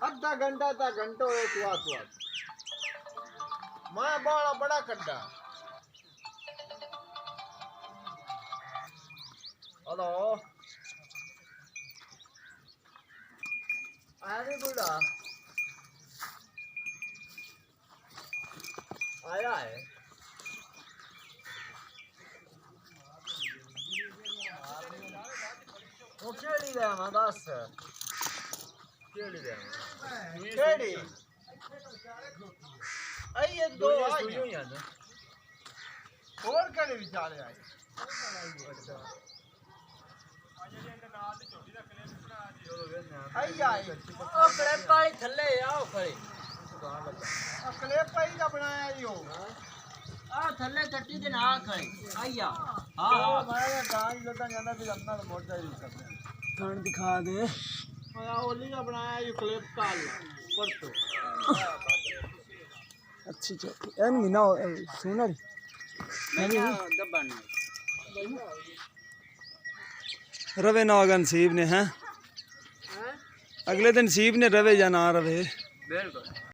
आधा घंटा था घंटो हुआ मैं बड़ा बड़ा कड्डा हेलो अरे बुढ़ा आया है वो केड़ी दे मैं दस केड़ी दे केड़ी आई एक दो आई और केड़ी विचारे आई आई आई ओ क्लिप वाली थल्ले आओ खड़ी क्लिप वाली का बनाया यो आ थल्ले चट्टी दे नाल खड़ी आइया हां मैं गांज लगा जांदा फिर अपना मोटर यूज करते हैं गांज दिखा दे मैं ओली का बनाया यो क्लिप काल परतो अच्छी चट्टी एन मीना सुनर नहीं दबन रवे नागन सीब ने हैं अगले दिन सीब ने रवे या ना रवे बिल्कुल